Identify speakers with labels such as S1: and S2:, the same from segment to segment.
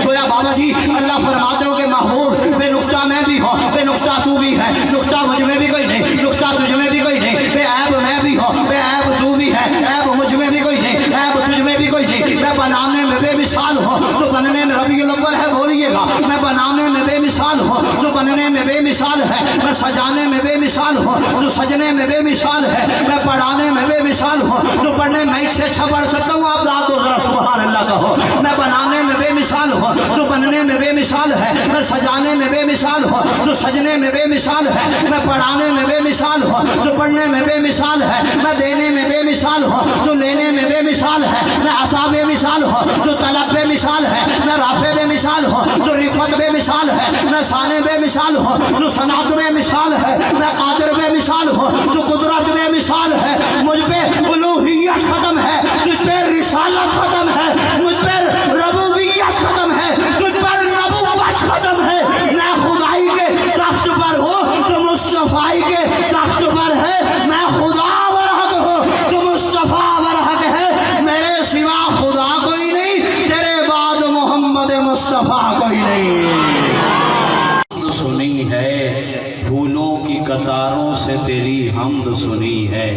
S1: गोया बाबा जी अल्लाह फरमाते हो कि महबूब बे नुक्ता मैं भी हो, बे नुक्ता तू भी है, नुक्ता मुझ में भी कोई नहीं, नुक्ता तुझ में भी कोई नहीं, बे ऐब मैं भी हो, बे ऐब तू भी है, ऐब मुझ में भी कोई नहीं, ऐब तुझ में भी कोई नहीं। मैं बनाने में बेमिसाल हो जो बनने में रबीउल अव्वल है बोलिएगा, मैं बनाने में बेमिसाल हो जो बनने में बेमिसाल है, मैं सजाने में बेमिसाल हो जो सजने में बेमिसाल है, मैं पढ़ाने में बेमिसाल हो जो पढ़ने में इससे अच्छा पढ़ सकता हूँ। आप रात हो जरा सुभान अल्लाह कहो। मैं बनाने में बेमिसाल हो जो बनने में बेमिसाल है, मैं सजाने में बेमिसाल हो जो सजने में बेमिसाल है, मैं पढ़ाने में बेमिसाल हो जो पढ़ने में बेमिसाल है, मैं देने में बेमिसाल हो जो लेने में बेमिसाल है, मैं अता बेमिसाल हो जो तलब बेमिसाल है, मैं राफे बेमिसाल हो जो रिफत बेमिसाल है, मैं साने बेमिसाल हो जो सनात बेमिसाल है, मैं कादिर बेमिसाल हो जो कुदरत बेमिसाल है। मुझ पे उलूहियत खत्म है, तुझ पे रिसालत खत्म है, मुझ पे रबूबियत खत्म है, तुझ पर नबूवत खत्म है। मैं खुदाई के तख्त पर हो जो मुस्तफाई के तख्त पर है, मैं खुदा बरहक हो जो मुस्तफा बरहक है। मेरे सिवा खुदा कोई नहीं, तेरे बाद मोहम्मद मुस्तफा कोई नहीं। सुनी है फूलों की कतारों से तेरी हमद सुनी है।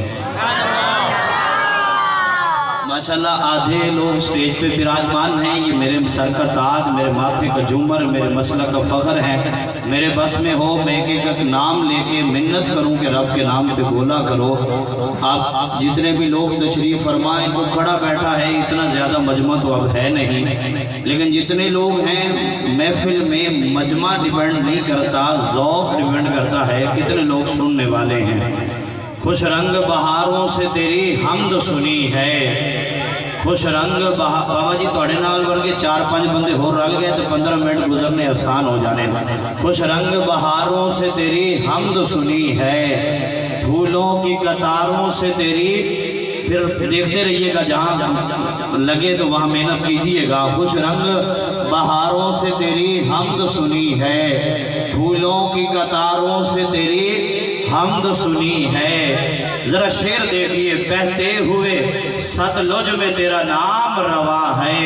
S1: माशाल्लाह आधे लोग स्टेज पे विराजमान हैं, ये मेरे सर का ताज, मेरे माथे का झूमर, मेरे मसलक का फ़ख्र है। मेरे बस में हो मैं एक नाम लेके मिन्नत करूं कि रब के नाम पे बोला करो। आप जितने भी लोग तशरीफ़ फरमाएं, वो खड़ा बैठा है, इतना ज़्यादा मजमा तो अब है नहीं, लेकिन जितने लोग हैं महफिल में मजमा डिपेंड नहीं करता, ज़ौक़ डिपेंड करता है कितने लोग सुनने वाले हैं। खुश रंग बहारों से तेरी हमद सुनी है, खुश रंग बाबा जी थोड़े नाल वर्गे 4-5 बंदे हो रल गए तो 15 मिनट गुजरने आसान हो जाने। खुश रंग बहारों से तेरी हमद सुनी है, फूलों की कतारों से तेरी, फिर देखते रहिएगा जहाँ लगे तो वहाँ मेहनत कीजिएगा। खुश रंग बहारों से तेरी हमद सुनी है, फूलों की कतारों से तेरी हमद सुनी है। जरा शेर देखिए, बहते हुए सतलुज में तेरा नाम रवा है,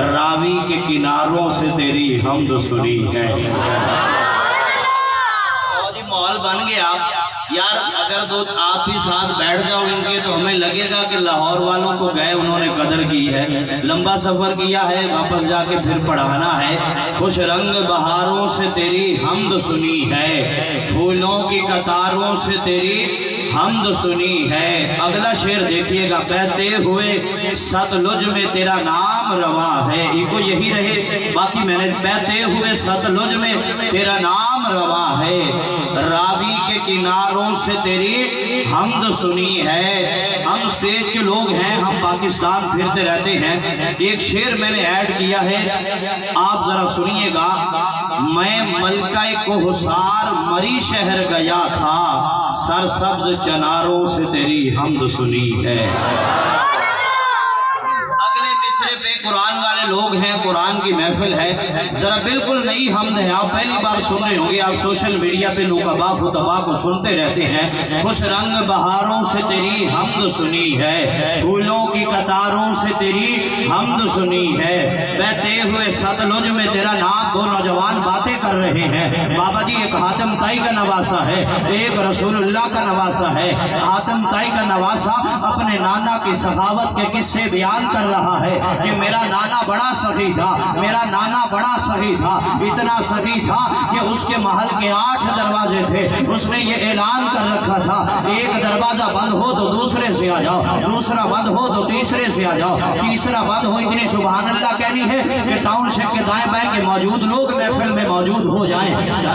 S1: रावी के किनारों से तेरी हमद सुनी है। माहौल बन गया यार, अगर दो आप ही साथ बैठ जाओ इनके तो हमें लगेगा कि लाहौर वालों को गए उन्होंने कदर की है, लंबा सफ़र किया है, वापस जाके फिर पढ़ाना है। खुश रंग बहारों से तेरी हमद सुनी है, फूलों की कतारों से तेरी हमद सुनी है। अगला शेर देखिएगा, बहते हुए सतलुज में तेरा नाम रवा है, इनको यही रहे बाकी मैंने, बहते हुए सतलुज में तेरा नाम रवा है, रावी के किनारों से तेरी हमद सुनी है। हम स्टेज के लोग हैं, हम पाकिस्तान फिरते रहते हैं, एक शेर मैंने ऐड किया है, आप जरा सुनिएगा। मैं मलकाए कोहसार मरी शहर गया था, सरसब्ज चनारों से तेरी हमद सुनी है। अगले मिसरे पे कुरान वाले लोग हैं, कुरान की महफिल है, जरा बिल्कुल नई हमद है, आप पहली बार सुन रहे होंगे, आप सोशल मीडिया पे नुकबा खुतबा को सुनते रहते हैं। खुश रंग बहारों से तेरी हमद सुनी है, फूलों की कतारों से तेरी हमद सुनी है, बहते हुए सतलुज में तेरा नाम। दो नौजवान बातें कर रहे हैं, बाबा जी एक हातम ताई का नवासा है, एक रसूलुल्लाह का नवासा है। हातम ताई का नवासा अपने नाना की सखावत के किस्से बयान कर रहा है कि मेरा नाना बड़ा सखी था, मेरा नाना बड़ा सखी था, इतना सखी था कि उसके महल के 8 दरवाजे थे, उसने ये ऐलान कर रखा था, एक दरवाजा बंद हो तो दूसरे से आ जाओ, दूसरा बंद हो तो तीसरे से आ जाओ, तीसरा बंद हो, इतनी सुभान अल्लाह कहनी है कि टाउनशिप के दाएं बाएं के मौजूद लोग महफिल में मौजूद हो जाएं।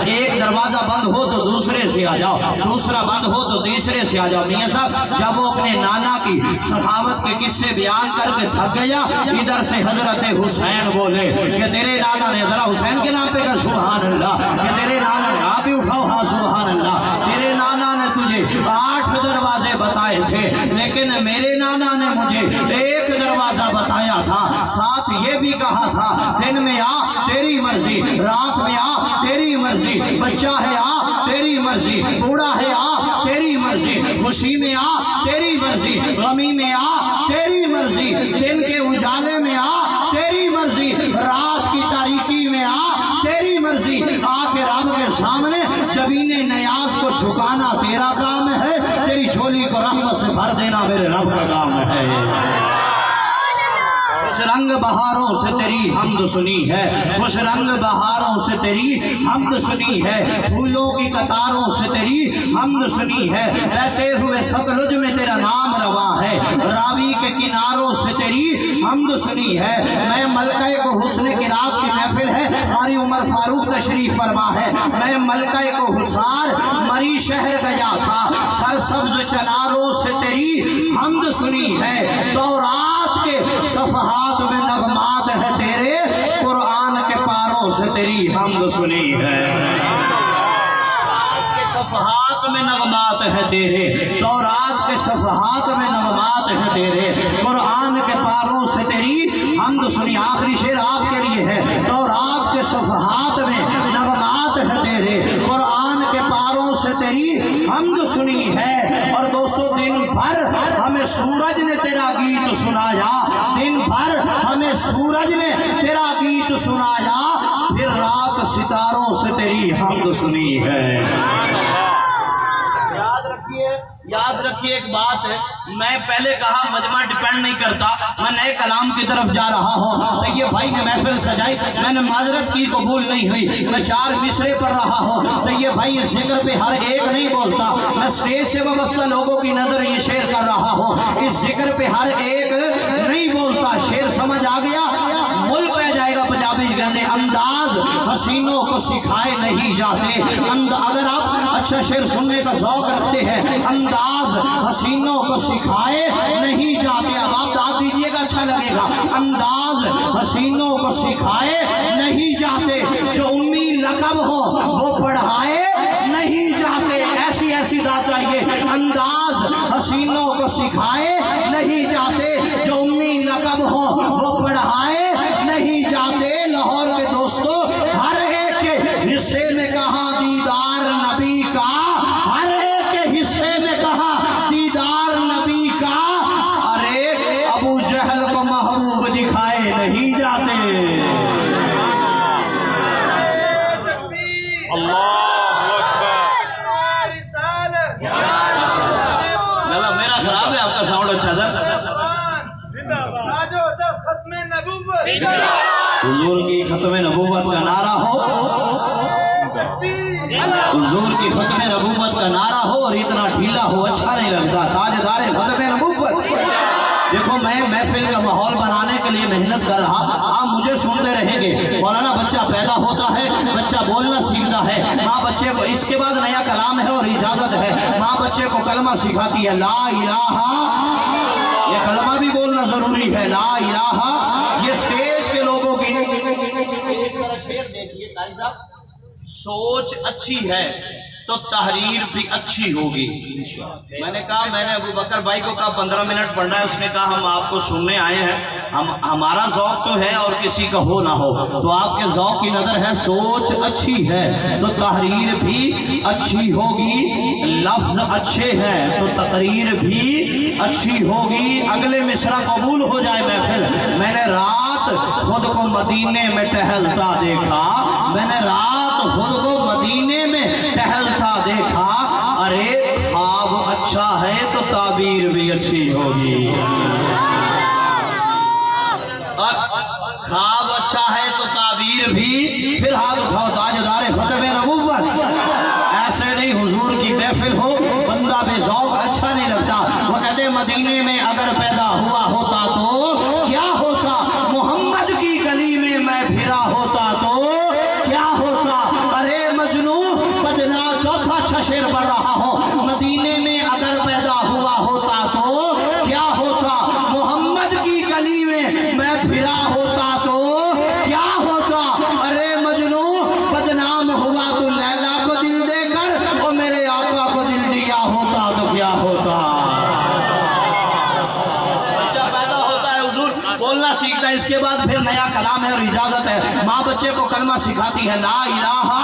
S1: एक दरवाजा बंद हो तो दूसरे से आ जाओ, दूसरा बंद हो तो तीसरे से आ जाओ। मियां साहब जब वो अपने नाना की सखावत के किस्से बयान करके थक गया, इधर से हजरत हुसैन बोले कि तेरे नाना ने, जरा हुसैन के नाम पे कर सुभान अल्लाह, कि तेरे नाना ने, आप भी उठाओ हाँ सुभान अल्लाह, तेरे नाना ने तुझे 8 दरवाजे बताए थे, लेकिन मेरे नाना ने मुझे एक दरवाजा बताया था, साथ ये भी कहा था दिन में आ तेरी मर्जी, रात में आ तेरी मर्जी, बच्चा है आ तेरी मर्जी, बूढ़ा है आ तेरी मर्जी, खुशी में आ तेरी मर्जी, गमी में आ तेरी मर्जी, दिन के उजाले में आ तेरी मर्जी, रात की तारीख बारीकी में आ, तेरी मर्जी। आके रब के सामने जबीने नियाज को झुकाना तेरा काम है, तेरी झोली को रहमत से भर देना मेरे रब का काम है। खुश रंग बहारों से तेरी हमद सुनी है, खुश रंग बहारों से तेरी हमद सुनी है, फूलों की कतारों से तेरी हमद सुनी है। बहते हुए सतलुज में तेरा नाम रवा है, रावी के किनारों से तेरी हमद सुनी है। मैं मलका को हुस्न की रात की महफिल है, हमारी उमर फारूक तशरीफ फरमा है। मैं मलका को हुसार मरी शहर गया था, सरसब्ज चनारों से तेरी हमद सुनी है। तौरात के सफहात में नगमात है तेरे, कुरान के पारों से तेरी हमद सुनी है। सफहात में नगमात है तेरे, तौरात के सफहात में नगमात है तेरे, कुरान के पारों से तेरी हमद सुनी। आखिरी शेर आपके लिए है। तौरात के सफहात में नगमात है तेरे, कुरान के पारों से तेरी हमद सुनी है। और 200 दिन भर हमें सूरज ने तेरा गीत सुनाया, दिन भर हमें सूरज ने तेरा गीत सुनाया, फिर रात सितारों से तेरी हमद सुनी है। याद रखिए एक बात है, मैं पहले कहा मजमा डिपेंड नहीं करता, मैं नए कलाम की तरफ जा रहा हूँ। तो ये भाई ने महफिल सजाई, मैंने माजरत की, कबूल नहीं हुई, मैं 4 मिसरे पढ़ रहा हूँ। तो ये भाई इस जिक्र पे हर एक नहीं बोलता, मैं स्टेज से वाबस्ता लोगों की नजर ये शेर कर रहा हूँ। इस जिक्र पे हर एक नहीं बोलता। शेर समझ आ गया? मुल्क पे जाएगा पंजाबी कहते अंदाज हसीनों को सिखाए नहीं जाते। अगर आप अच्छा शेर सुनने का शौक रखते हैं, अंदाज हसीनों को सिखाए नहीं जाते। अब आप दाद दीजिएगा, अच्छा लगेगा। अंदाज हसीनों को सिखाए नहीं जाते, जो उम्मी लकब हो वो पढ़ाए नहीं जाते। ऐसी ऐसी दाद चाहिए। अंदाज हसीनों को सिखाए नहीं जाते, जो उम्मी लकब हो वो पढ़ाए नहीं जाते। लाहौर के दोस्तों, हर एक के हिस्से में कहा दीदार नबी का, हर एक के हिस्से में कहा दीदार नबी का। अरे अबू जहल को महबूब दिखाए नहीं जाते। मेरा खराब है, आपका साउंड अच्छा था। हुजूर की खत्म नबूवत का नारा हो, हुजूर की खत्म नबूवत का नारा हो, और इतना ढीला हो अच्छा नहीं लगता। ताजदार खत्म नबूवत। देखो मैं महफिल का माहौल बनाने के लिए मेहनत कर रहा, आप मुझे सुनते रहेंगे। मौलाना बच्चा पैदा होता है, बच्चा बोलना सीखता है, माँ बच्चे को, इसके बाद नया कलाम है और इजाजत है, माँ बच्चे को कलमा सिखाती है, ला इलाहा। ये कलमा भी बोलना जरूरी है, ला इलाहा। ये स्टेज के लोगों की सोच अच्छी है तो तहरीर भी अच्छी होगी। मैंने कहा, मैंने अबू बकर भाई को कहा 15 मिनट पढ़ना है, उसने कहा हम आपको सुनने आए हैं, हमारा ज़ौक़ तो है और किसी का हो ना हो, तो आपके ज़ौक़ की नज़र है, सोच अच्छी है तो तहरीर भी अच्छी होगी, लफ्ज़ अच्छे हैं तो तकरीर भी अच्छी होगी। अगले मिसरा कबूल हो जाए महफिल। मैंने रात खुद को मदीने में टहलता देखा, मैंने रात खुद को मदीने में टहलता देखा। अरे ख्वाब अच्छा है तो ताबीर भी अच्छी होगी, और ख्वाब अच्छा है तो ताबीर भी। फिर हाथ उठाओ, ताजदार खत्म नबूवत। ऐसे नहीं हुजूर की महफिल हो, बंदा बेज़ौक़ अच्छा नहीं लगता। वो कहते मदीने में अगर पैदा हुआ होता तो क्या होता, मोहम्मद की गली में मैं फिरा होता तो क्या होता। अरे मजनू बदना, चौथा अच्छा शेर पढ़ रहा हूँ, मदीने में अगर पैदा हुआ होता तो क्या होता, मोहम्मद की गली में मैं फिरा होता तो क्या होता। अरे मजनू बदनाम हुआ तो लैला को दिल देकर, और मेरे आका को दिल दिया होता तो क्या होता। बच्चा पैदा होता है, हुजूर बोलना सीखता है, इसके बाद फिर नया कलाम है और इजाजत है। माँ बच्चे को कलमा सिखाती है, ला इलाहा।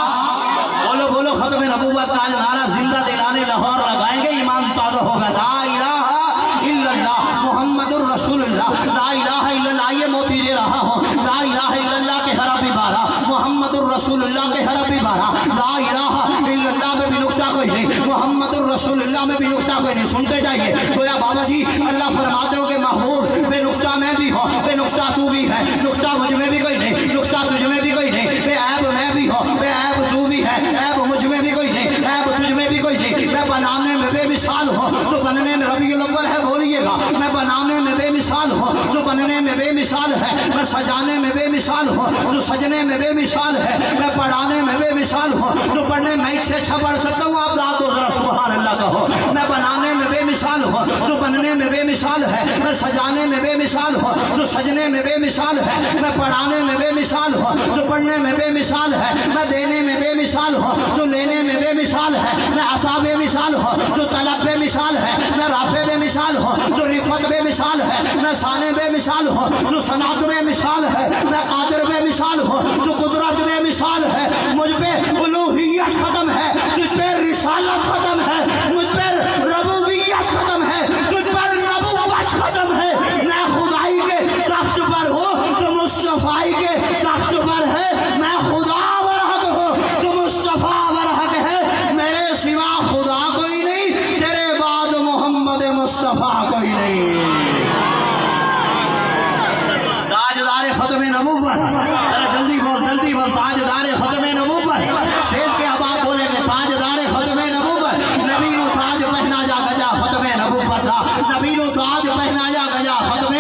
S1: बोलो बोलो खत्म नबूवत का नारा जिंदा दिलाने लाहौर लगाएंगे, ईमान ताज़ा होगा। ला इलाहा इल्लल्लाह मुहम्मदुर रसूलुल्लाह, ला इलाहा इल्लल्लाह ये मोती दे रहा हूँ, ला इलाहा इल्लल्लाह के हरफ 12, मुहम्मदुर रसूलुल्लाह के हरफ 12, ला इलाहा इल्लल्लाह में भी नुक्ता कोई नहीं, मुहम्मदुर रसूलुल्लाह में भी नुक्ता कोई नहीं। सुनते जाइए। गोया बाबा जी अल्लाह फरमाते हो कि महबूब बे नुक्ता मैं भी हो, बे नुक्ता तू भी है, नुक्ता मुझ में भी कोई नहीं, नुक्ता तुझ में भी कोई नहीं, बे ऐब मैं भी हो, बे ऐब तू भी है, ऐब मुझ में भी कोई नहीं, ऐब तुझ में भी कोई नहीं। मैं बनाने में बेमिसाल हो तो बनने में रबीउल अव्वल है, बोलिएगा। मैं बनाने में बेमिसाल हो जो बनने में बेमिसाल है, मैं सजाने में बेमिसाल हो जो सजने में बेमिसाल है, मैं पढ़ाने में बेमिसाल हो जो पढ़ने में इससे अच्छा पढ़ सकता हूँ। आप रात हो जरा सुभान अल्लाह कहो। मैं बनाने में बेमिसाल हो जो बनने में बेमिसाल है, मैं सजाने में बेमिसाल हो जो सजने में बेमिसाल है, मैं पढ़ाने में बेमिसाल हो जो पढ़ने में बेमिसाल है, मैं देने में बेमिसाल हो जो लेने में बेमिसाल है, मैं अता बेमिसाल हो जो तलब बेमिसाल है, मैं राफे बेमिसाल हो जो रिफत बेमिसाल है, मैं साने बेमिसाल हो जो सनात बेमिसाल है, मैं कादिर बेमिसाल हो जो कुदरत बेमिसाल है। मुझ पे उलूहियत खत्म है, तुझ पे रिसालत खत्म है, मुझ पे रबूबियत खत्म है, तुझ पर नबूवत खत्म है। मैं खुदाई के तख्त पर हूँ जो मुस्तफाई के तख्त पर है, मैं खुदा बरहक हूँ जो मुस्तफा बरहक है। मेरे सिवा खुदा कोई नहीं, तेरे बाद मोहम्मद मुस्तफा कोई नहीं। ताजदार खत्म नबूवत, अरे जल्दी बोल ताजदार खत्म नबूवत। शेर के अब आप बोलेंगे ताजदार खत्म नबूवत, नबी नो ताज पहना जा गजा खत्म नबूवत दा, नबी नो ताज पहना जा गजा खत्म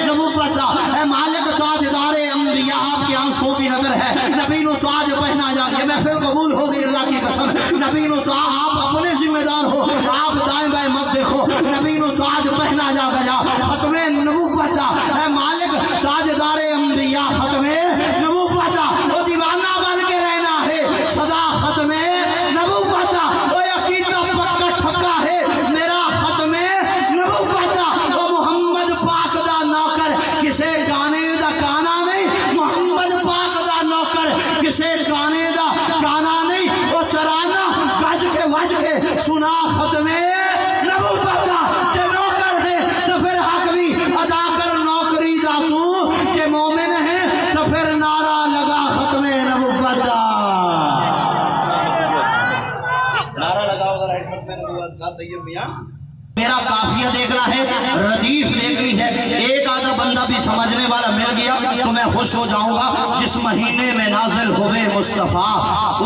S1: नबूवत दा। है मालिक ताजदार अंबिया, आपकी आंसू की नजर है, नबी नो ताज पहना जा। ये महफिल कबूल हो गई अल्लाह की कसम। नबी नो ताज, आप अपने जिम्मेदार हो, आप दाएं बाएं मत देखो, नबी नो ताज पहना जा गजा खत्म नबूवत दा। है मालिक ताजदार अंबिया खत्म नबूवत दा। वो दीवाना बन के रहना है सदा खत्म नबूवत दा। वो अकीदा पक्का ठक्का है मेरा खत्म नबूवत दा। वो मोहम्मद पाक दा नौकर किसे गाने दा गाना नहीं, मोहम्मद पाक दा नौकर किसे गाने दा गाना नहीं। वो चराना गज के सुना खत्म नबूवत दा। जे नौकर है तो फिर हक भी अदा कर नौकरी दा तू, जे मोमिन है तो फिर नारा लगा खत्म नबूवत दा। नारा लगाओ जरा खत्म नबूवत का। तैयब मियां मेरा काफिया देखना है, रदीफ देखनी है, एक आधा बंदा भी समझने वाला मिल गया तो मैं खुश हो जाऊंगा। जिस महीने में नाजिल हुए मुस्तफा,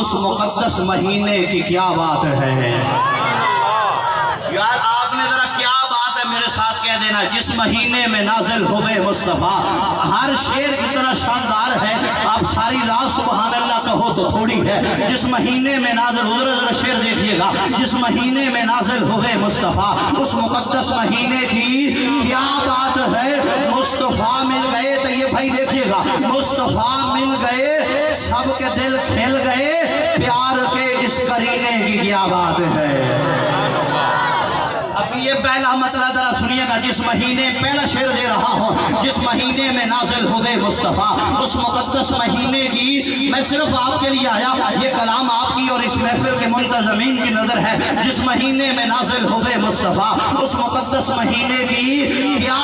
S1: उस मुकद्दस महीने की क्या बात है। यार आपने जरा क्या बात है मेरे साथ कह देना। जिस महीने में नाजिल हुए मुस्तफा, हर शेर इतना शानदार है, आप सारी रात सुभान अल्लाह कहो तो थोड़ी है। जिस महीने में नाजिल हुए, जरा शेर देखिएगा। जिस महीने में नाजिल हुए मुस्तफा, उस मुकद्दस महीने की क्या बात है। मुस्तफा मिल गए तो ये भाई देखिएगा, मुस्तफा मिल गए सबके दिल खिल गए, प्यार के इस करीने की क्या बात है। अब ये पहला मतलब जरा सुनिएगा। जिस महीने, पहला शेर दे रहा हूँ, जिस महीने में नाजिल हुए मुस्तफ़ा, उस मुकद्दस महीने की मैं सिर्फ आपके लिए आया। ये कलाम आपकी और इस महफिल के मुंतज़मीन की नज़र है। जिस महीने में नाजिल हुए मुस्तफ़ा, उस मुकद्दस महीने की क्या,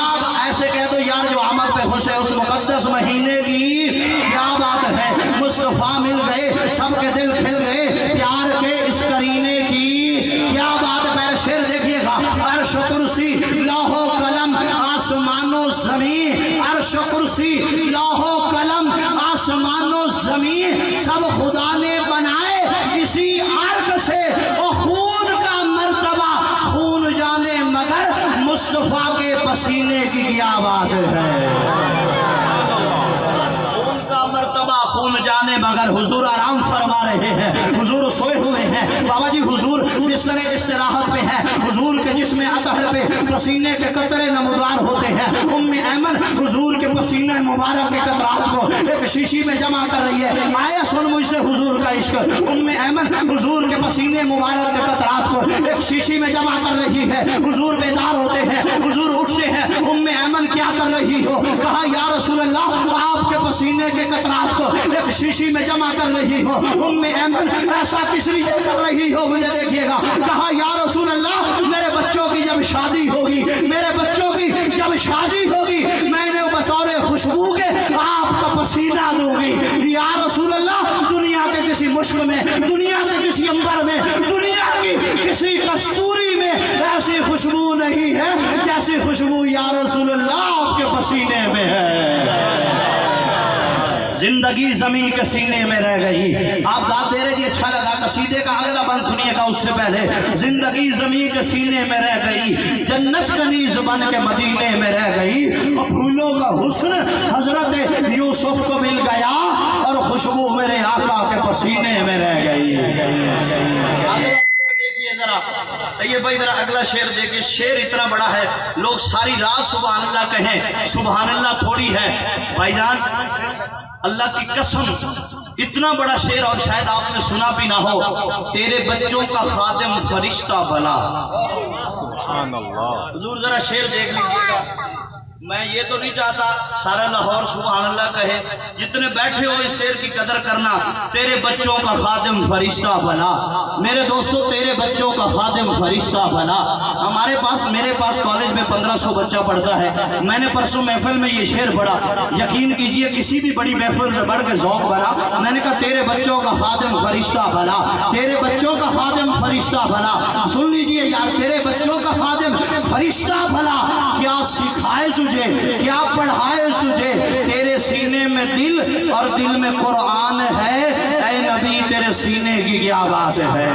S1: ऐसे कह दो यार जो अमल पे खुश है, उस मुकद्दस महीने की क्या बात है। मुस्तफ़ा मिल गए सबके दिल खिल गए, प्यार के इस करीने की क्या बात है। मेरा शेर देखिएगा। अर्श कुर्सी लौहो कलम आसमानो ज़मीन, अर्श कुर्सी लौहो कलम आसमानो ज़मीन, सब खुदा ने बनाए इसी अर्क से। और खून का मर्तबा खून जाने मगर मुस्तफ़ा के पसीने की क्या बात है। खून जाने मगर हुजूर आराम फरमा रहे हैं, हुजूर सोए हुए हैं। बाबा जी हुजूर बिस्तर इस्तिराहत पे है, हुजूर के जिस्म अतहर पे पसीने के कतरे नमूदार होते हैं। उम्मे ऐमन हुजूर के पसीने मुबारक के कतरात को एक शीशी में जमा कर रही है। आया सुन मुझसे हुजूर का इश्क। उम्मे ऐमन हुजूर के पसीने मुबारक के कतरात को एक शीशी में जमा कर रही है। हुजूर बेदार होते हैं, हुजूर उठते हैं। उम्मे ऐमन क्या कर रही हो। कहा या रसूल अल्लाह, आपके पसीने के कतरात को एक शीशी में जमा कर रही हो। उम्मे ऐमन ऐसा किस लिए कर रही हो मुझे देखिएगा। कहा या रसूल अल्लाह मेरे बच्चों की जब शादी होगी, मेरे बच्चों की जब शादी होगी, मैंने बतौर खुशबू के आपका पसीना दूंगी। या रसूल अल्लाह दुनिया के किसी मुश्क में, दुनिया के किसी अंबर में, दुनिया की किसी कस्तूरी में ऐसी खुशबू नहीं है जैसी खुशबू या रसूल अल्लाह आपके पसीने में है। जिंदगी जमीन के सीने में रह गई। आप दाद दे रहे जी, अच्छा लगा। कसीदे का अगला बंद सुनिएगा उससे पहले। जिंदगी जमीन के सीने में रह गई, जन्नत कनीज बन के मदीने में रह गई। और फूलों का हुस्न हजरत यूसुफ को मिल गया और खुशबू मेरे आका के पसीने में रह गई। ये भाई जरा अगला शेर देखिए। शेर इतना बड़ा है, लोग सारी रात सुभान अल्लाह कहें, सुभान अल्लाह थोड़ी है भाईजान, अल्लाह की कसम इतना बड़ा शेर। और शायद आपने सुना भी ना हो, तेरे बच्चों का खादिम फरिश्ता भला। हुजूर जरा शेर देख लीजिएगा। मैं ये तो नहीं चाहता सारा लाहौर सुभान अल्लाह कहे, जितने बैठे हो इस शेर की कदर करना। तेरे बच्चों का खादिम फरिश्ता भला। मेरे दोस्तों, तेरे बच्चों का खादिम फरिश्ता भला। हमारे पास, मेरे पास कॉलेज में 1500 बच्चा पढ़ता है। मैंने परसों महफिल में ये शेर पढ़ा, यकीन कीजिए किसी भी बड़ी महफिल से बढ़ के ज़ौक़ बना। मैंने कहा तेरे बच्चों का खादिम फरिश्ता भला, तेरे बच्चों का खादिम फरिश्ता भला। सुन लीजिए यार, तेरे बच्चों का खादिम फरिश्ता भला। क्या सिखाए तुझे, क्या पढ़ाए तुझे, तेरे सीने में दिल और दिल में कुरान है। ऐ नबी तेरे सीने की क्या बात है।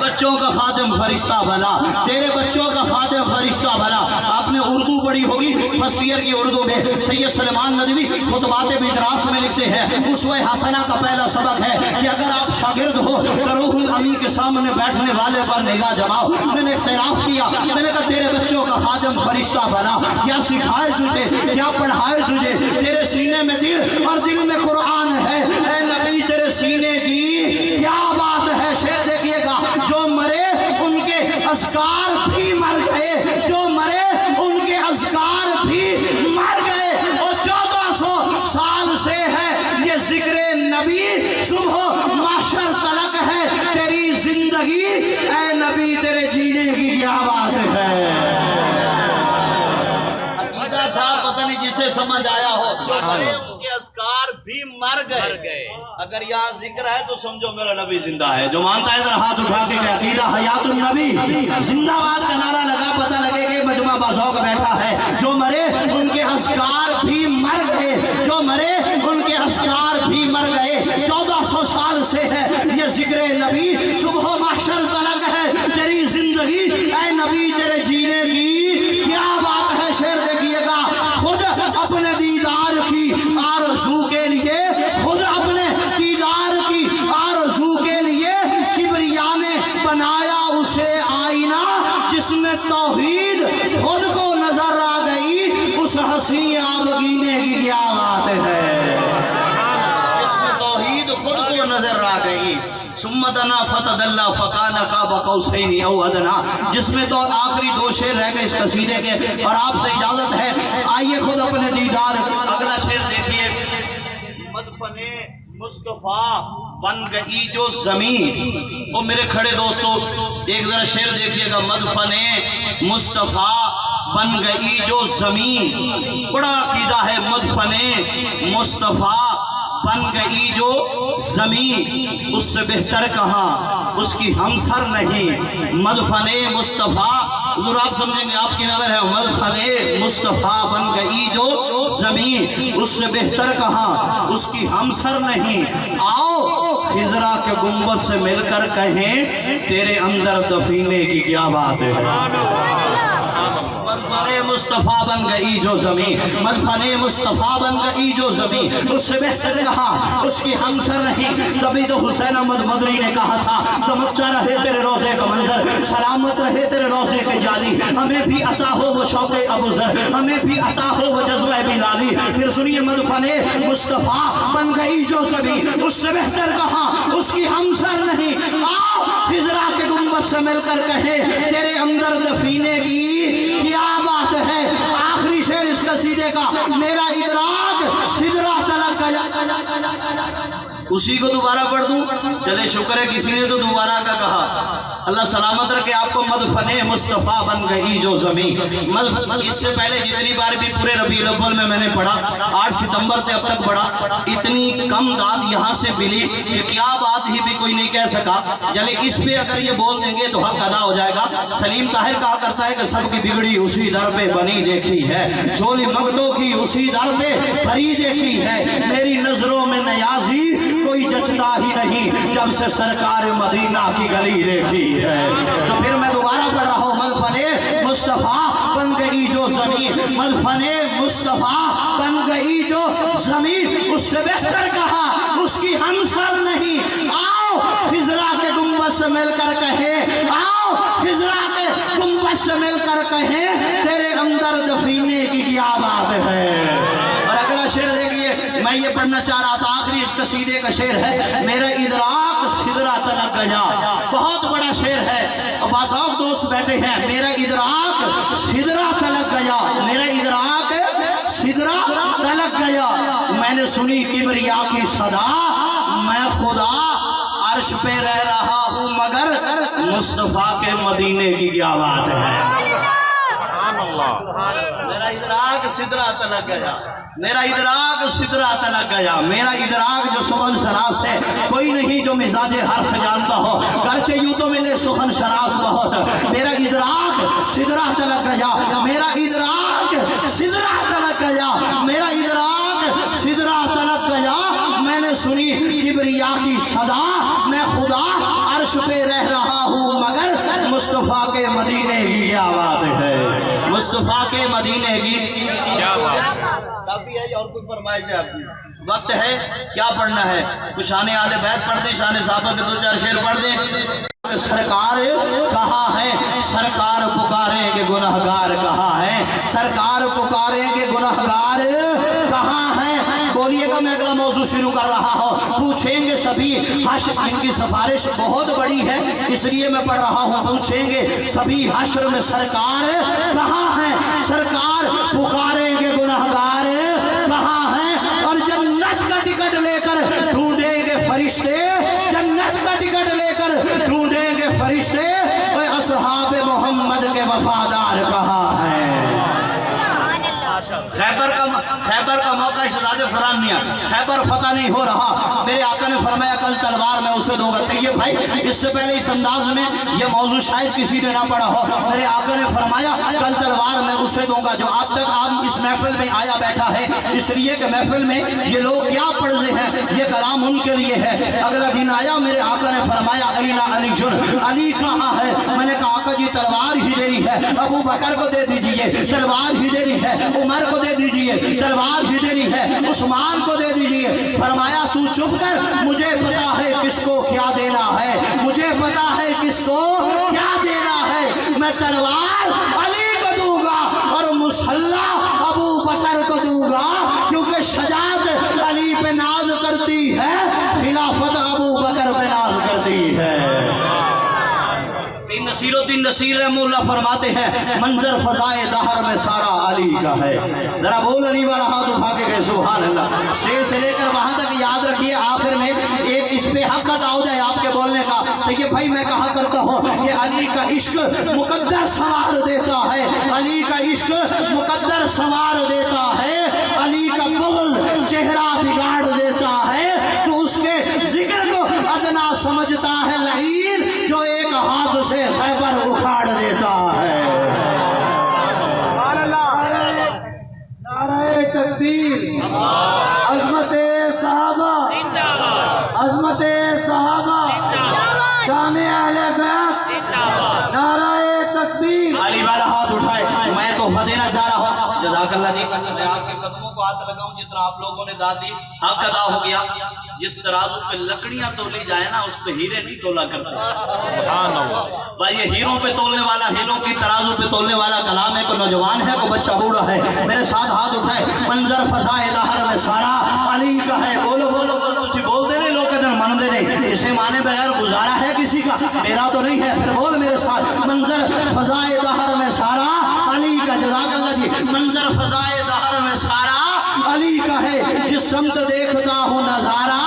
S1: बच्चों का खादिम फरिश्ता भला, तेरे बच्चों का खादिम फरिश्ता भला। आपने उर्दू पढ़ी होगी, फर्स्ट ईयर की उर्दू में सैयद सलेमान नदवी खुतबात बिदरास में लिखते हैं, उसवे हसना का पहला सबक है कि अगर आप शागिर्द हो तो रूहुल अमीन के सामने बैठने वाले पर निगाह जमाओ। मैंने इख्तिलाफ किया, मैंने कहा तेरे बच्चों का खादिम फरिश्ता भला। क्या सिखाए तुझे, क्या पढ़ाए तुझे, तेरे सीने में दिल और दिल में कुरान है। ऐ नबी तेरे सीने की क्या बात है। शेर देखिएगा, जो मरे उनके अस्कार भी मर गए, जो मरे उनके अस्कार भी मर गए। और 1400 साल से है ये जिक्र नबी, सुबह माशर तलक है तेरी जिंदगी। ऐ नबी तेरे जीने की क्या बात है। अकीदा था पता नहीं जिसे समझ आया हो, उनके अस्कार भी मर गए। अगर यहाँ जिक्र है तो समझो मेरा नबी जिंदा है। जो मानता है जरा हाथ उठा के अकीदा हयातुन नबी जिंदाबाद का नारा लगा, पता लगे कि मजमा बाज़ौक़ बैठा है। जो मरे उनके अस्कार भी मर गए, जो मरे उनके अस्कार भी मर गए। 1400 साल से है ये जिक्र नबी, सुबह महशर तलक है तेरी जिंदगी। ऐ नबी तेरे जीने की क्या बात है। शेर देखिएगा, खुद अपने दीदार की आरज़ू के लिए, खुद अपने दीदार की आरज़ू के लिए किबरिया ने बनाया उसे आईना, जिसमें तौहीद खुद को नजर आ गई। उस हसी आबगीने की क्या बात है, जिसमें तौहीद खुद को नजर आ गई। सुम्मदना फतदल्ला फकाना काबा कौसैनी औ अदना, जिसमें तो आखिरी 2 शेर रह गए इस कसीदे के। और आपसे इजाजत है, आइए खुद अपने दीदार। अगला शेर देखिए, मदफने मुस्तफा बन गई जो जमीन। ओ मेरे खड़े दोस्तों, एक जरा शेर देखिएगा, मदफने मुस्तफा बन गई जो जमीन। बड़ा अकीदा है, मदफने मुस्तफा बन गई जो जमीन, उससे बेहतर कहाँ उसकी हमसर नहीं। मदफने मुस्तफ़ा, हुज़ूर आप समझेंगे आपकी नज़र है। मदफने मुस्तफ़ा बन गई जो जमीन, उससे बेहतर कहाँ उसकी हमसर नहीं। आओ खिजरा के गुंबद से मिलकर कहें तेरे अंदर दफीने की क्या बात है। मदफने मुस्तफ़ा बन गई जो ज़मीन, मदफने मुस्तफ़ा बन गई जो ज़मीन, उससे बेहतर कहा उसकी हमसर नहीं। तभी तो हुसैन अहमद मदनी ने कहा था, चमकता रहे तेरे रोज़े का मंजर, सलामत रहे तेरे रोज़े के जाली। हमें भी अता हो वो शौक़े अबूज़र, हमें भी अता हो वो जज़्बा बिलाली। फिर सुनिए, मदफने मुस्तफ़ा बन गई जो ज़मीन, उससे बेहतर कहा उसकी हमसर नहीं। आओ खिजरा के गुंबद से मिलकर कहे तेरे अंदर दफीने की क्या बात है। आखिरी शेर इस कसीदे का, मेरा इदराक उसी को दोबारा पढ़ दूं? चले शुक्र है किसी ने तो दोबारा का कहा। अल्लाह सलामत रखे आपको। मदफने मुस्तफ़ा बन गई जो ज़मीं। इससे पहले जितनी बार भी पूरे रबीउल अव्वल में मैंने पढ़ा, 8 सितंबर से अब तक पढ़ा, इतनी कम दाद यहाँ से मिली कि क्या बात ही भी कोई नहीं कह सका। चले इस पे अगर ये बोल देंगे तो हक अदा हो जाएगा। सलीम ताहिर कहा करता है कि सबकी बिगड़ी उसी दर पे बनी देखी है, झोली मगदों की उसी दर पे भरी देखी है, मेरी नजरों में नयाजी कोई जचता ही नहीं जब से सरकार मदीना की गली देखी है। तो फिर मैं दोबारा पढ़ रहा हूँ। मदफने मुस्तफ़ा बन गई जो ज़मीन, मदफने मुस्तफ़ा बन गई जो ज़मीन, उससे बेहतर कहा उसकी हमसर नहीं। आओ खिजरा के गुंबद से मिलकर कहे, आओ खिजरा के गुंबद से मिलकर कहे, तेरे अंदर दफीने की क्या बात है। और अगला शेर देखिए, मैं ये पढ़ना चाह रहा था, आखिरी इस कसीदे का शेर है, मेरा इदराक सिदरा तलक गया। बहुत बड़ा शेर है, बाज़ाब दोस्त बैठे हैं। मेरा इदराक सिदरा तलक गया, मेरा इदराक सिदरा तलक गया। मैंने सुनी किबरिया की सदा, मैं खुदा अर्श पे रह रहा हूँ मगर मुस्तफ़ा के मदीने की क्या बात है। मेरा इदराक सिदरा तलक गया, मेरा इदराक सिदरा तलक गया। मेरा इदराक जो सुखन शनास है, कोई नहीं जो मिजाज हर्फ जानता हो, गर्चे यूं तो मिले सुखन शनास बहुत। मेरा इदराक सिदरा तलक गया, मेरा इदराक सिदरा तलक गया, मेरा इदराक सिदरा तलक गया। मैंने सुनी किबरिया की सदा, मैं खुदा अर्श पे रह रहा हूँ मगर मुस्तफ़ा के मदीने की क्या बात है, मुस्तफ़ा के मदीने की क्या बात। काफी है और कोई फरमाइश है आपकी? वक्त है, क्या पढ़ना है? कुछ आने आले बैत पढ़ दें, शान साहबा के 2-4 शेर पढ़ दें। सरकार कहाँ है, सरकार पुकारेंगे गुनहगार कहाँ है, सरकार पुकारेंगे गुनहगार कहाँ है। बोलिएगा, मैं अगला मौजू शुरू कर रहा हूँ। पूछेंगे सभी हश्र, इनकी सिफारिश बहुत बड़ी है इसलिए मैं पढ़ रहा हूँ। पूछेंगे सभी हश्र में सरकार कहाँ है, सरकार पुकारेंगे गुनहगार कहाँ है। और जन्नत का टिकट लेकर ढूंढेंगे फरिश्ते, जन्नत का टिकट लेकर ढूंढेंगे फरिश्ते, असहाब मोहम्मद के वफादार कहाँ है। खैबर का मौका शहजादे फरान मियां, खैबर फतह नहीं हो रहा, मेरे आका ने फरमाया कल तलवार मैं उसे दूंगा। तैयब भाई, इससे पहले इस अंदाज में यह मौजू शायद किसी ने ना पढ़ा हो। मेरे आका ने फरमाया कल तलवार मैं उसे दूंगा जो अब तक आप इस महफिल में आया बैठा है, इसलिए कि महफिल में ये लोग क्या पढ़ रहे हैं, ये कलाम उनके लिए है। अगला दिन आया, मेरे आका ने फरमाया अलीना अली जुन, अली कहाँ है। मैंने कहा आका जी तलवार ही देनी है, अबू बकर को दे दीजिए, तलवार ही देनी है, उमर को दे दीजिए, तलवार ही देनी है, उस्मान को दे दीजिए। फरमाया तू चुप कर, मुझे पता है किसको क्या देना है, मुझे पता है किसको क्या देना है। मैं तलवार अली को दूंगा और मुसल्ला अबू बकर को दूंगा, क्योंकि शजात अली पे नाज करती है, खिलाफत अबू बकर पे नाज करती है। नसीरुद्दीन नसीर रहमतुल्लाह फरमाते हैं मंजर फजाए दहर में सारा अली का है। जरा बोल अली वाला हाथ उठा के कहे सुभान अल्लाह। शेर से लेकर वहां तक याद रखिए, आखिर में एक इस पे हक अदा हो जाए आपके बोलने का। देखिए भाई, मैं कहा करता हूँ कि अली का इश्क मुकद्दर संवार देता है, अली का इश्क मुकद्दर संवार देता है, अली का बुग़्ज़ चेहरा बिगाड़ देता है। तो उसके जिक्र को अदना समझता है लईन, जो एक हाथ से खैबर उखाड़ देता है। नारे तकबीर, अज़मते सहाबा, अज़मते सहाबा, शाने अहले बैत, नारे तकबीर। अली वाला हाथ उठाए, मैं तोहफा देना चाह रहा हूँ। जज़ाकल्लाह जी, मैं आपके कदमों को हाथ लगाऊं जितना आप लोगों ने दाद दी, हक अदा हो गया। जिस तराजू पे लकड़ियां तोली जाए ना, उस पे हीरे नहीं तोला करते भाई। ये हीरों पे तोलने वाला, हीरों की तराजू पे तोलने वाला कलाम है। कोई नौजवान है, कोई बच्चा बूढ़ा है, मेरे साथ हाथ उठाए। मंजर फसाए दहर में सारा अली का है। बोलो बोलो बोलो, बोल दे नहीं लोग कहते मन दे नहीं, इसे माने बगैर गुजारा है किसी का, मेरा तो नहीं है। फिर बोल मेरे साथ, मंजर फसाए दहर में सारा अली का। जज़ाकल्लाह जी। मंजर फसाए दहर में सारा अली का है, जिस समत देखता हूँ नजारा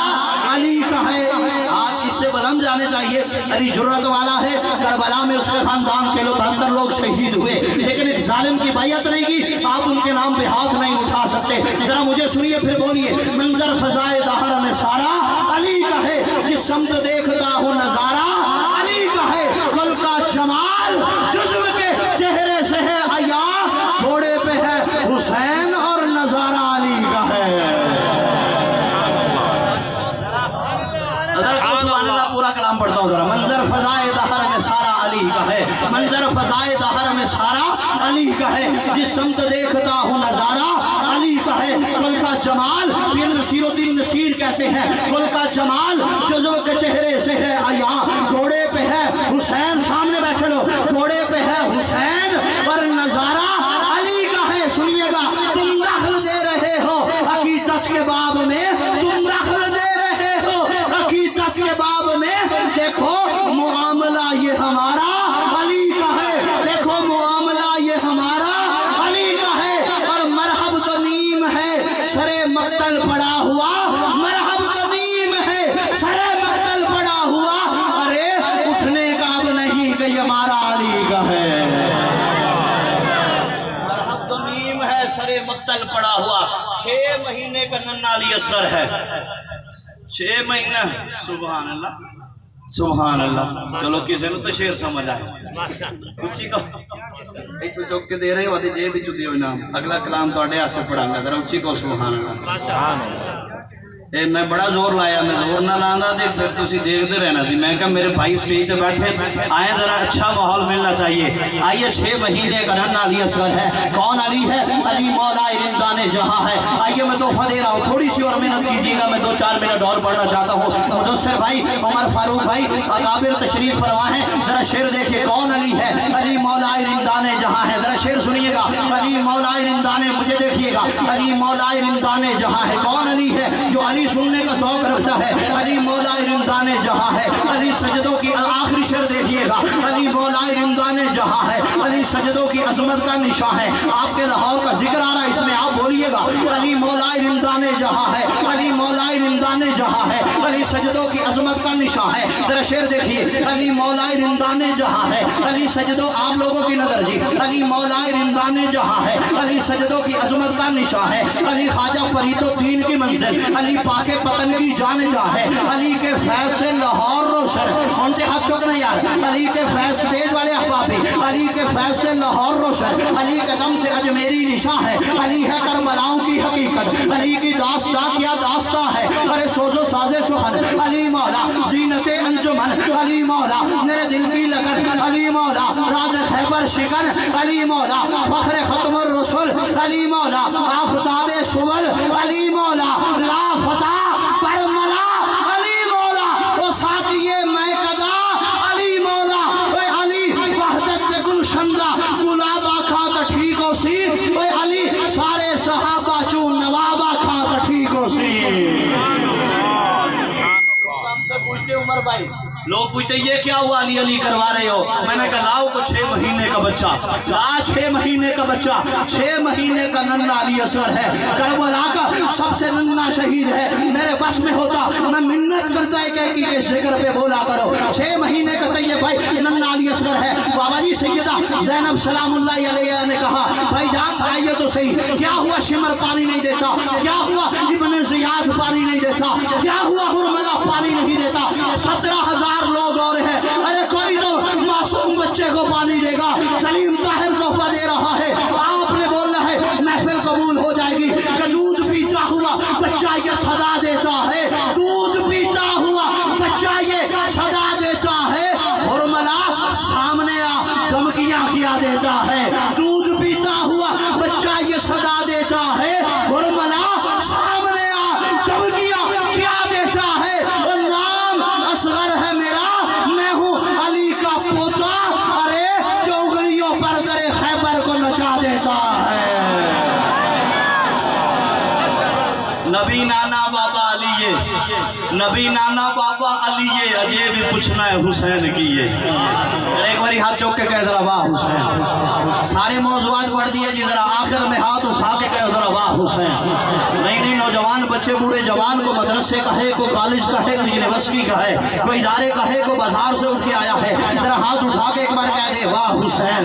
S1: अली का है। आज इससे बुलंद जाने चाहिए, अली जुर्रत वाला है। करबला में उसके खानदान के लोग 72 लोग शहीद हुए, लेकिन एक जालिम की बैयत नहीं की, आप उनके नाम पे हाथ नहीं उठा सकते। जरा मुझे सुनिए फिर बोलिए, मंजर फजाए दहर में सारा अली का है, जिस समत देखता हूँ नजारा अली का है। कल का जमाल जुज्व के चेहरे से है अया, घोड़े पे है हुसैन और नजारा अली का है। पूरा कलाम पढ़ता हूँ जरा। मंजर फजाए दहर में सारा अली का है, मंजर फजाए दहर में सारा अली का है, जिस समत देखता हूँ नजारा अली का है। कुल का जमाल पीर नसीरुद्दीन नसीर कहते हैं, कुल का जमाल जुज्व के चेहरे से है अया, घोड़े पे है हुसैन, सामने बैठे लो, घोड़े पे है हुसैन और नजारा अली का है। सुनिएगा, तुम दाखिल दे रहे हो हकीकत के बाब में, तुम दाखिल दे रहे हो हकीकत के बाब में। देखो मुआमला ये हमारा अली का है, देखो मुआमला ये हमारा अली का है। और मरहब तो नीम है सरे मक्तल पड़ा हुआ, मरहब तो नीम है सरे मक्तल पड़ा हुआ। अरे उठने का अब नहीं कि ये हमारा अली का है। मरहब तो नीम है सरे मक्तल पड़ा हुआ। 6 महीने का नन्ना अली असगर है, 6 महीना। सुभान अल्लाह सुभान अल्लाह। चलो किसी ने तो शेर समझ आए, उच्ची को इतु चुक के दे रहे हो जे भी चुदी हुई नाम। अगला कलाम तोड़े आसे पढ़ाऊंगा, जरा उच्ची को सुभान अल्लाह। ए मैं बड़ा जोर लाया, मैं जोर ना लांदा दे फिर तुसी देखते रहना सी। मैं कहा मेरे भाई स्टेज पे बैठे आए, जरा अच्छा माहौल मिलना चाहिए। आइए 6 महीने का नन्ना अली असगर है। कौन अली है? अली मौला रिंदाने जहां है। आइए मैं तोहफा दे रहा हूँ, थोड़ी सी और मेहनत कीजिएगा, मैं 2-4 मिनट और पढ़ना चाहता हूँ। मुदस्सिर भाई, उमर फारूक भाई अकाबिर तशरीफ फरमा है, जरा शेर देखिए। कौन अली है? अली मौला रिंदाने जहां है। जरा शेर सुनिएगा, अली मौला रिंदाने, मुझे देखिएगा, अली मौला रिंदाने जहां है। कौन अली है जो अली सुनने का शौक रखता है? अली मौला रिंदाने जहां है। अली सजदों की, आखिरी शेर देखिएगा, अली मौला रिंदाने जहां है। अली सजदों की अजमत का निशान है। आपके लाहौर का जिक्र आ रहा है, इसमें आप बोलिएगा, अली मौला रिंदाने जहां है, अली मौला रिंदाने जहां है। अली सजदों की अजमत का निशान है। जरा शेर देखिए, अली मौला रिंदाने जहां है। अली सजदों, आप लोगों की नजर जी, अली मौला रिंदाने जहां है। अली सजदों की अजमत का निशान है। अली ख्वाजा फरीदुद्दीन की मंजिल, अली पाके पतन की जान जा है। अली के फैज से लाहौर रोशन, उनके हाथ चौक नहीं यार। अली के फैज, तेज वाले अहबाबी, अली के फैज से लाहौर रोशन, अली के दम से अजमेरी निशा है। अली है करबलाओं की हकीकत, अली की दास्ता क्या दास्ता है। अरे सोजो साजे सुखन, अली मौला जीनते अंजुमन, अली मौला मेरे दिल की लगन, अली मौला राज खैबर शिकन, अली मौला फख्र खत्मुर रसूल, अली मौला आफताबे सुबल, अली मौला लाफता परमला, अली मौला वो साथिये मैं कदा, अली मौला ओए अली वहदत गुलशंदा गुलाबा खात ठीक हो सी, ओए अली सारे सहाबा चू नवाबा खात ठीक हो सी। हमसे पूछते उमर भाई, लोग पूछते ये क्या हुआ अली अली करवा रहे हो? मैंने कहा लाओ को 6 महीने का बच्चा, आज 6 महीने का बच्चा, 6 महीने का नन्ना अली असगर है। करबला का सबसे नन्ना शहीद है। मेरे बस में होता मैं मिन्नत करता है कि जिक्र पे बोला करो। 6 महीने का तैयब भाई नन्ना अली असगर है। बाबा जी सैयदा ज़ैनब सलामुल्लाह अलैहा ने कहा, भाई जान आइए तो सही, क्या हुआ शिमर पानी नहीं देता? क्या हुआ इब्ने ज़ियाद पानी नहीं देता? क्या हुआ हुरमला पानी नहीं देता? 17,000 लोग और हैं। अरे कोई तो मासूम बच्चे को पानी देगा। सलीम ताहिर तोहफा दे रहा है, आपने बोलना है महफिल कबूल हो जाएगी। कि दूध पीता हुआ बच्चा ये सदा देता है, दूध पीता हुआ बच्चा ये सदा देता है। हुरमला सामने आ धमकियां क्या देता है? दूध पीता हुआ बच्चा ये सदा देता है। हुरमला सामने आ धमकियां क्या देता है? और नाम असगर है मेरा, मैं हूँ अली का पोता। अरे जो उंगलियों पर दरे खैबर को नचा देता है। नबी नाना बाबा अली, नबी नाना बाबा अली, अजय भी पूछना है हुसैन की ये। एक बारी हाथ चौक के कह जरा वाह हुसैन। सारे मौजूद पढ़ दिए जी, जरा आखिर में हाथ उठा के कह जरा वाह हुसैन। नहीं नौजवान बच्चे बूढ़े जवान को मदरसे का है, को कॉलेज का है, कोई यूनिवर्सिटी का है, कोई इदारे का है, को बाजार से उठ के आया है, जरा हाथ उठा के एक बार कह दे वाह हुसैन।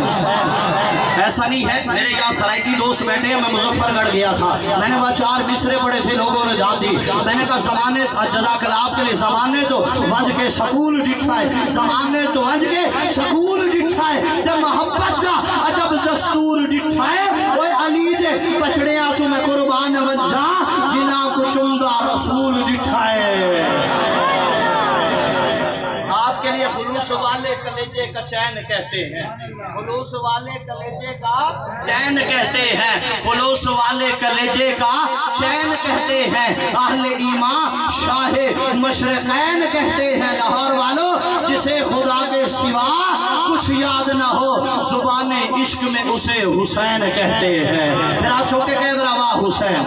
S1: ऐसा नहीं है, मेरे यहाँ सराइकी दोस्त बैठे हैं, मैं मुजफ्फरगढ़ गया था, मैंने वहाँ 4 मिसरे पढ़े थे, लोगों ने याद दी, मैंने कहा ज़माने जज़ाकल्लाह के लिए ज़माने तो वंज के सकूल डिठाए, ज़माने तो वंज के सकूल डिठाए, जब मोहब्बत का अजब दस्तूर डिठाए, ओए अली दे पछड़िया तू मैं कुर्बान वजा जिना को चुमदा रसूल डिठाए। आपके लिए खुलूस वाले कलेजे का चैन कहते हैं, खुलूस वाले कलेजे का चैन कहते हैं, खुलूस वाले कलेजे का चैन कहते हैं, अहले ईमान शाहे मशरक़ैन कहते हैं। लाहौर वालों, जिसे खुदा के सिवा कुछ याद न हो, जुबाने इश्क में उसे हुसैन कहते हैं। जरा छोटे कह जरा वाह हुसैन।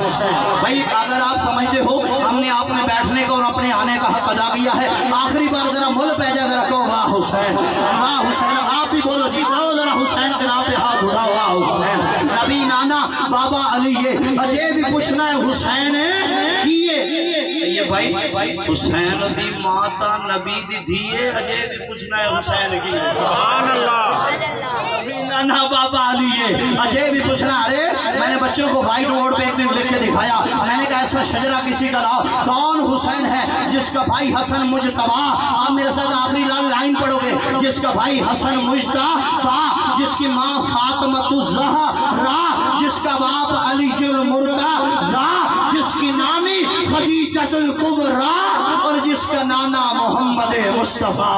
S1: भाई अगर आप समझते हो हमने आपने बैठने का और अपने आने का हक अदा किया है, आखिरी बार जरा मुल पैजा जरा कहो वाह हुसैन, वाह हुसैन। आप भी बोलो जी, कहो जरा हुसैन के नाम पे हाथ उठाओ वाह हुसैन। नबी नाना बाबा अली, ये अजय भी पूछना है हुसैन किए ये भाई हुसैन दी माता नबी दी धीए, अजय भी पूछना है हुसैन की। सुभान अल्लाह। नबी नाना बाबा अली, ये अजय भी पूछना। अरे मैंने बच्चों को व्हाइट बोर्ड पे एक दिन लिख के दिखाया, मैंने कहा ऐसा शजरा किसी का लाओ, कौन हुसैन है जिसका भाई हसन मुजतबा, आप मेरे साथ आखिरी लाइन पढ़ोगे, जिसका भाई हसन मुजतबा, जिसकी माँ फातिमा-तुज़-ज़हरा, जिसका बाप अलीजुल मुर्तज़ा, जिसकी नानी खदीजतुल कुबरा और जिसका नाना मोहम्मद मुस्तफा।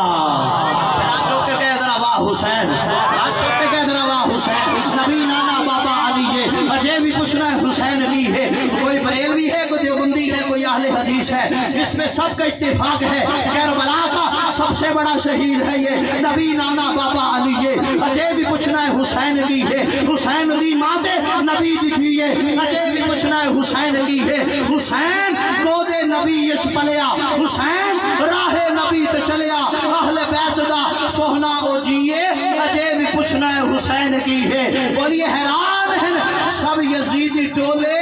S1: राजों के कह जरा वाह हुसैन, राजों के कह जरा वाह हुसैन। नबी नाना बाबा अली, ये अजय भी पूछना है हुसैन की है। कोई बरेलवी है, कोई देवबंदी है, कोई अहले हदीस है, इसमें सबका इत्तेफाक है करबला का सबसे बड़ा शहीद है ये नबी नाना बाबा अली। ये अजय भी पूछना है हुसैन की है, हुसैन दी माते नबी दी थी, ये अजय भी पूछना है हुसैन की है। हुसैन गोदे नबी यच पलिया, हुसैन राहे नबी ते चलिया, अहले बैत दा सोहना ओ जिए, अजय भी पूछना है हुसैन की है। बोलिए हैरान है सब यजीदी टोले,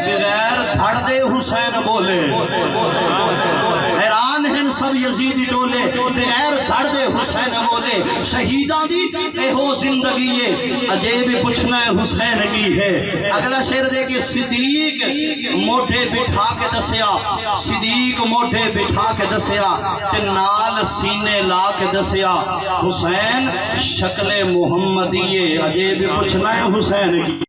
S1: बगैर धड़ दे हुसैन बोले। हैरान हैं सब यजीदी टोले, बगैर धड़ दे हुसैन बोले। शहीदा दी एहो जिंदगी, ये अजय भी पूछना है हुसैन की है। अगला शेर देखिए, सिद्दीक मोढे बिठा के दसिया, सिद्दीक मोढे बिठा के दसिया, ते नाल सीने ला के दसिया, हुसैन शक्ले मुहम्मदी, ये अजय भी पूछना है हुसैन की।